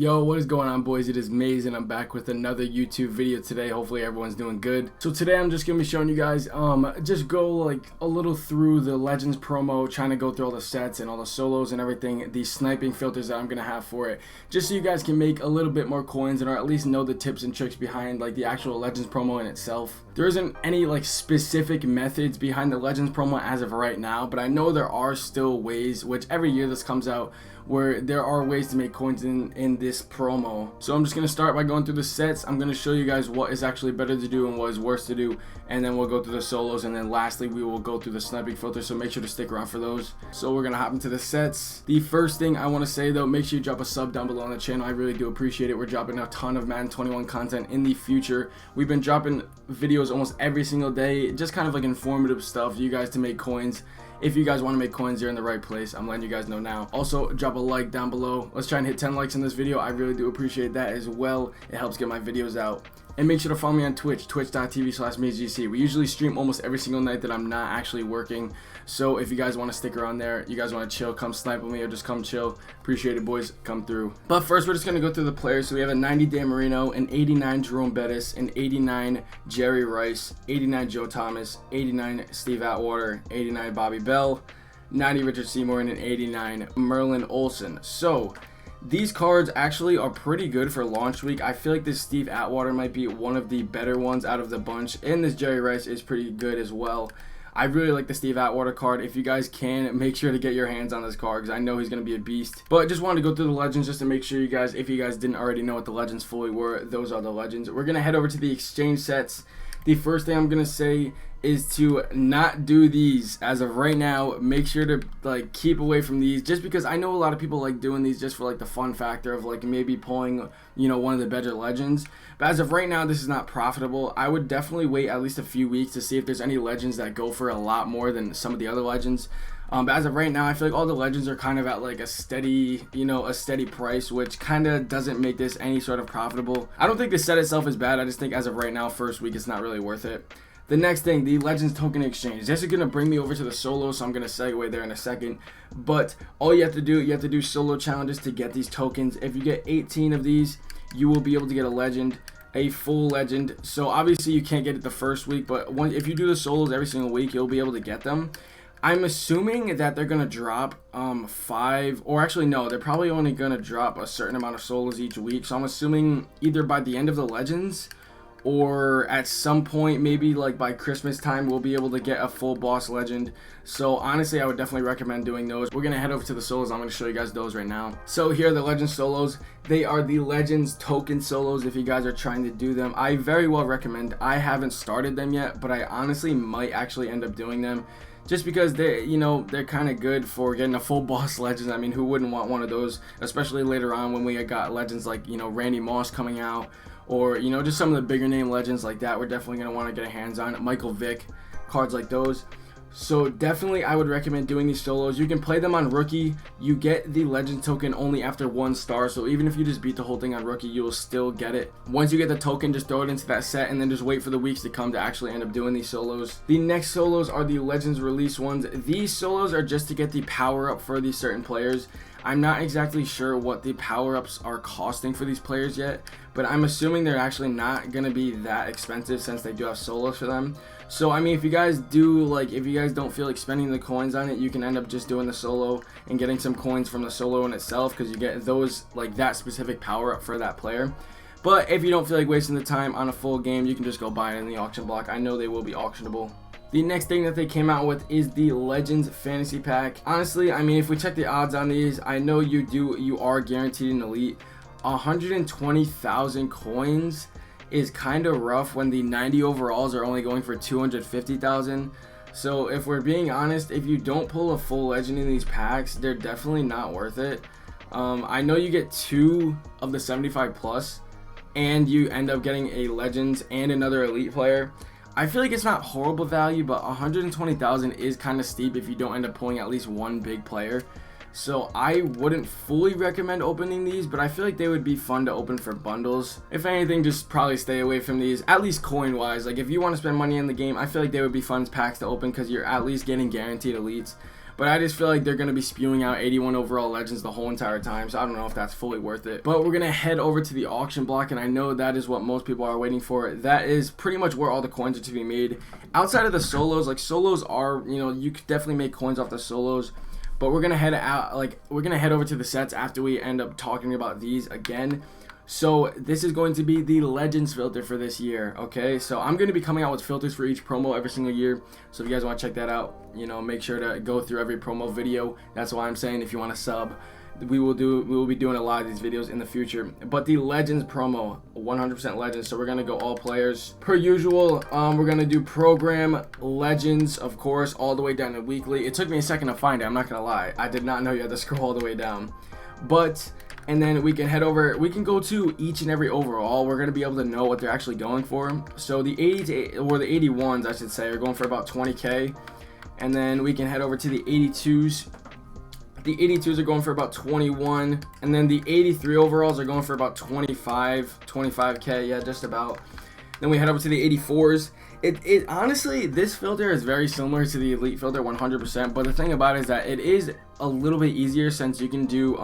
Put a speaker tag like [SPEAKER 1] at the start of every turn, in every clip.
[SPEAKER 1] Yo, what is going on, boys? It is Maze and I'm back with another YouTube video today. Hopefully everyone's doing good. So today I'm just gonna be showing you guys just go like a little through the Legends promo, trying to go through all the sets and all the solos and everything, the sniping filters that I'm gonna have for it, just so you guys can make a little bit more coins and or at least know the tips and tricks behind like the actual Legends promo in itself. There isn't any like specific methods behind the Legends promo as of right now, but I know there are still ways, which every year this comes out, where there are ways to make coins in this promo. So I'm just gonna start by going through the sets. I'm gonna show you guys what is actually better to do and what is worse to do, and then we'll go through the solos, and then lastly we will go through the sniping filter, so make sure to stick around for those. So we're gonna hop into the sets. The first thing I want to say though, make sure you drop a sub down below on the channel. I really do appreciate it. We're dropping a ton of Madden 21 content in the future. We've been dropping videos almost every single day, just kind of like informative stuff for you guys to make coins. If you guys want to make coins, you're in the right place. I'm letting you guys know now. Also, drop a like down below. Let's try and hit 10 likes in this video. I really do appreciate that as well. It helps get my videos out. And make sure to follow me on Twitch, twitch.tv/MazeGC. We usually stream almost every single night that I'm not actually working. So if you guys want to stick around there, you guys want to chill, come snipe with me or just come chill. Appreciate it, boys. Come through. But first, we're just going to go through the players. So we have a 90 Dan Marino, an 89 Jerome Bettis, an 89 Jerry Rice, 89 Joe Thomas, 89 Steve Atwater, 89 Bobby Bell, 90 Richard Seymour, and an 89 Merlin Olsen. So these cards actually are pretty good for launch week. I feel like this Steve Atwater might be one of the better ones out of the bunch, and this Jerry Rice is pretty good as well. I really like the Steve Atwater card. If you guys can, make sure to get your hands on this card because I know he's going to be a beast. But I just wanted to go through the legends just to make sure you guys, if you guys didn't already know what the legends fully were, those are the legends. We're going to head over to the exchange sets. The first thing I'm going to say is to not do these as of right now. Make sure to like keep away from these, just because I know a lot of people like doing these just for like the fun factor of like maybe pulling, you know, one of the better legends. But as of right now, this is not profitable. I would definitely wait at least a few weeks to see if there's any legends that go for a lot more than some of the other legends. But as of right now, I feel like all the legends are kind of at like a steady, you know, a steady price, which kind of doesn't make this any sort of profitable. I don't think the set itself is bad. I just think as of right now, first week, it's not really worth it. The next thing, the Legends Token Exchange. This is going to bring me over to the solo, so I'm going to segue there in a second. But all you have to do solo challenges to get these tokens. If you get 18 of these, you will be able to get a legend, a full legend. So obviously you can't get it the first week, but if you do the solos every single week, you'll be able to get them. I'm assuming that they're going to drop 5, or actually no, they're probably only going to drop a certain amount of solos each week. So I'm assuming either by the end of the legends, or at some point maybe like by Christmas time, we'll be able to get a full boss legend. So honestly, I would definitely recommend doing those. We're gonna head over to the solos. I'm gonna show you guys those right now. So here are the legend solos. They are the Legends token solos if you guys are trying to do them. I very well recommend. I haven't started them yet, but I honestly might actually end up doing them, just because they, you know, they're kind of good for getting a full boss legend. I mean, who wouldn't want one of those, especially later on when we got legends like, you know, Randy Moss coming out, or, you know, just some of the bigger name legends like that. We're definitely going to want to get a hands on Michael Vick, cards like those. So definitely I would recommend doing these solos. You can play them on rookie. You get the legend token only after 1 star, so even if you just beat the whole thing on rookie, you will still get it. Once you get the token, just throw it into that set and then just wait for the weeks to come to actually end up doing these solos. The next solos are the legends release ones. These solos are just to get the power up for these certain players. I'm not exactly sure what the power-ups are costing for these players yet, but I'm assuming they're actually not going to be that expensive since they do have solos for them. So I mean, if you guys don't feel like spending the coins on it, you can end up just doing the solo and getting some coins from the solo in itself, because you get those, like that specific power-up for that player. But if you don't feel like wasting the time on a full game, you can just go buy it in the auction block. I know they will be auctionable. The next thing that they came out with is the Legends Fantasy Pack. Honestly, I mean, if we check the odds on these, I know you are guaranteed an elite. 120,000 coins is kind of rough when the 90 overalls are only going for 250,000. So if we're being honest, if you don't pull a full legend in these packs, they're definitely not worth it. I know you get 2 of the 75 plus, and you end up getting a Legends and another elite player. I feel like it's not horrible value, but 120,000 is kind of steep if you don't end up pulling at least 1 big player. So I wouldn't fully recommend opening these, but I feel like they would be fun to open for bundles. If anything, just probably stay away from these, at least coin wise. Like if you want to spend money in the game, I feel like they would be fun packs to open because you're at least getting guaranteed elites. but I just feel like they're going to be spewing out 81 overall legends the whole entire time, so I don't know if that's fully worth it. But we're going to head over to the auction block, and I know that is what most people are waiting for. That is pretty much where all the coins are to be made. Outside of the solos, like solos are, you know, you could definitely make coins off the solos, but we're going to head out, like we're going to head over to the sets after we end up talking about these again. So this is going to be the Legends filter for this year, okay? So I'm going to be coming out with filters for each promo every single year. So if you guys want to check that out, you know, make sure to go through every promo video. That's why I'm saying if you want to sub, we will be doing a lot of these videos in the future. But the Legends promo, 100% Legends. So we're going to go all players. Per usual, we're going to do program Legends, of course, all the way down to weekly. It took me a second to find it, I'm not going to lie. I did not know you had to scroll all the way down. But... and then we can head over, we can go to each and every overall. We're going to be able to know what they're actually going for. So the 80 or the 81s, I should say, are going for about 20k. And then we can head over to the 82s. The 82s are going for about 21. And then the 83 overalls are going for about 25k, yeah, just about. Then we head over to the 84s. It honestly, this filter is very similar to the Elite filter 100%, but the thing about it is that it is a little bit easier since you can do,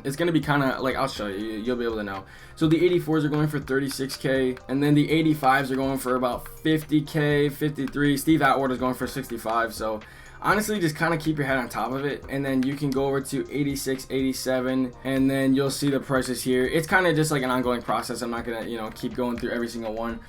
[SPEAKER 1] it's going to be kind of, like, I'll show you, you'll be able to know. So the 84s are going for 36k, and then the 85s are going for about 50k, 53, Steve Atwater is going for 65, so honestly, just kind of keep your head on top of it, and then you can go over to 86, 87, and then you'll see the prices here. It's kind of just like an ongoing process. I'm not gonna, you know, keep going through every single one.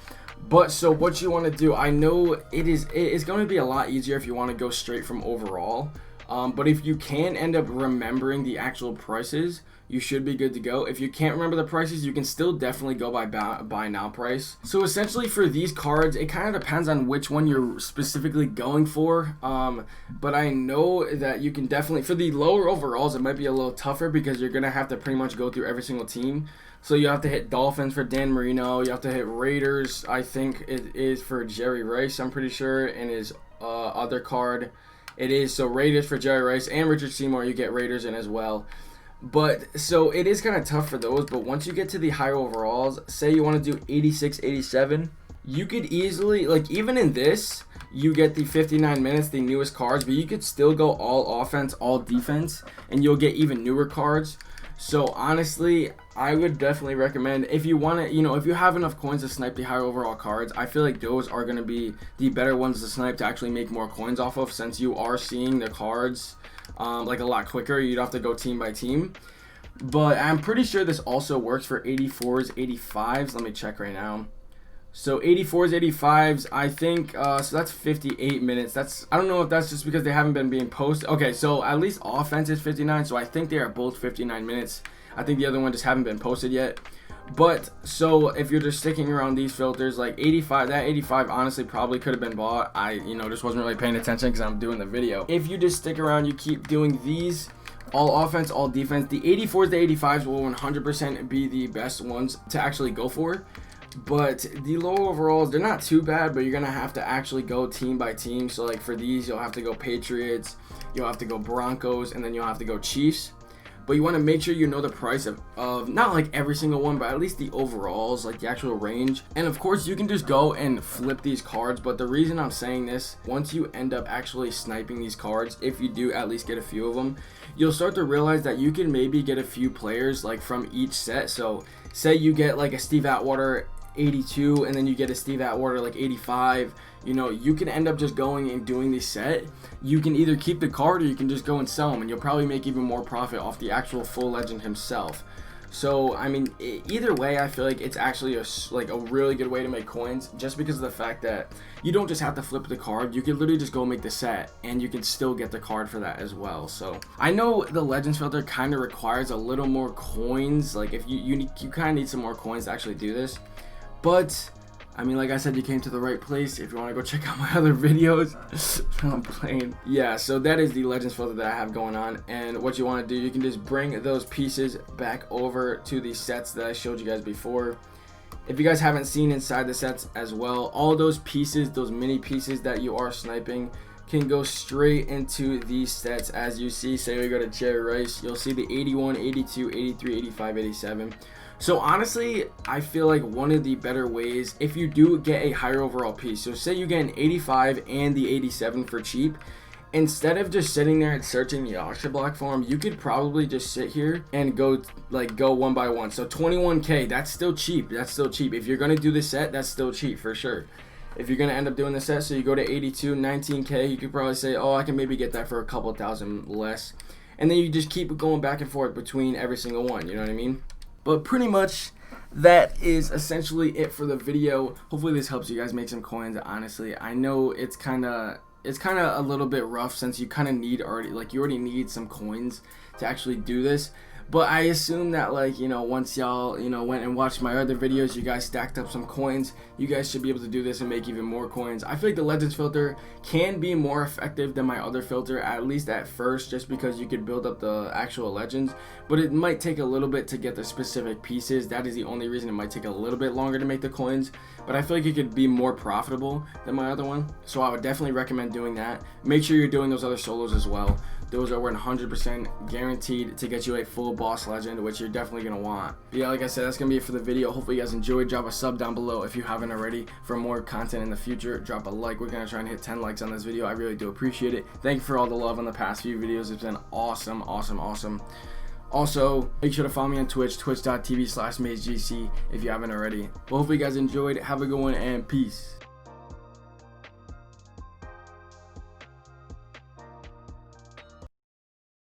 [SPEAKER 1] But so what you want to do, I know it's going to be a lot easier if you want to go straight from overall. But if you can end up remembering the actual prices, you should be good to go. If you can't remember the prices, you can still definitely go by buy now price. So essentially for these cards, it kind of depends on which one you're specifically going for. But I know that you can definitely, for the lower overalls, it might be a little tougher because you're going to have to pretty much go through every single team. So you have to hit Dolphins for Dan Marino. You have to hit Raiders, I think it is for Jerry Rice, I'm pretty sure, and his other card. It is, so Raiders for Jerry Rice and Richard Seymour, you get Raiders in as well. But, so it is kind of tough for those, but once you get to the higher overalls, say you want to do 86, 87, you could easily, like even in this, you get the 59 minutes, the newest cards, but you could still go all offense, all defense, and you'll get even newer cards. So honestly, I would definitely recommend, if you want to, you know, if you have enough coins to snipe the higher overall cards, I feel like those are going to be the better ones to snipe to actually make more coins off of, since you are seeing the cards like a lot quicker. You'd have to go team by team. But I'm pretty sure this also works for 84s, 85s. Let me check right now. So 84s, 85s, I think, so that's 58 minutes. That's, I don't know if that's just because they haven't been being posted. Okay, so at least offense is 59, so I think they are both 59 minutes. I think the other one just haven't been posted yet. But, so if you're just sticking around these filters, like 85, that 85 honestly probably could have been bought. I, you know, just wasn't really paying attention because I'm doing the video. If you just stick around, you keep doing these, all offense, all defense, the 84s, the 85s will 100% be the best ones to actually go for. But the low overalls, they're not too bad, but you're going to have to actually go team by team. So like for these, you'll have to go Patriots, you'll have to go Broncos, and then you'll have to go Chiefs. But you want to make sure you know the price of not like every single one, but at least the overalls, like the actual range. And of course, you can just go and flip these cards. But the reason I'm saying this, once you end up actually sniping these cards, if you do at least get a few of them, you'll start to realize that you can maybe get a few players like from each set. So say you get like a Steve Atwater 82 and then you get a Steve Atwater like 85, you know, you can end up just going and doing the set. You can either keep the card or you can just go and sell them, and you'll probably make even more profit off the actual full legend himself. So I mean, either way, I feel like it's actually a really good way to make coins, just because of the fact that you don't just have to flip the card. You can literally just go make the set and you can still get the card for that as well. So I know the Legends filter kind of requires a little more coins, like if you kind of need some more coins to actually do this. But I mean, like I said, you came to the right place. If you want to go check out my other videos, I'm playing. Yeah, so that is the Legends filter that I have going on. And what you want to do, you can just bring those pieces back over to the sets that I showed you guys before. If you guys haven't seen inside the sets as well, all those pieces, those mini pieces that you are sniping, can go straight into these sets. As you see, say we go to Jerry Rice, you'll see the 81, 82, 83, 85, 87. So honestly, I feel like one of the better ways, if you do get a higher overall piece, so say you get an 85 and the 87 for cheap, instead of just sitting there and searching the auction block for them, you could probably just sit here and go one by one. So 21k, that's still cheap. That's still cheap. If you're gonna do the set, that's still cheap for sure. If you're gonna end up doing the set, so you go to 82, 19k, you could probably say, oh, I can maybe get that for a couple thousand less. And then you just keep going back and forth between every single one, you know what I mean? But pretty much that is essentially it for the video. Hopefully this helps you guys make some coins. Honestly, I know it's kind of a little bit rough, since you kind of need you already need some coins to actually do this. But I assume that, like, you know, once y'all, you know, went and watched my other videos, you guys stacked up some coins, you guys should be able to do this and make even more coins. I feel like the Legends filter can be more effective than my other filter, at least at first, just because you could build up the actual Legends. But it might take a little bit to get the specific pieces. That is the only reason it might take a little bit longer to make the coins. But I feel like it could be more profitable than my other one. So I would definitely recommend doing that. Make sure you're doing those other solos as well. Those are 100% guaranteed to get you a full boss legend, which you're definitely going to want. But yeah, like I said, that's going to be it for the video. Hopefully you guys enjoyed. Drop a sub down below if you haven't already for more content in the future. Drop a like. We're going to try and hit 10 likes on this video. I really do appreciate it. Thank you for all the love on the past few videos. It's been awesome, awesome, awesome. Also, make sure to follow me on Twitch, twitch.tv/MazeGC if you haven't already. Well, hopefully you guys enjoyed. Have a good one and peace.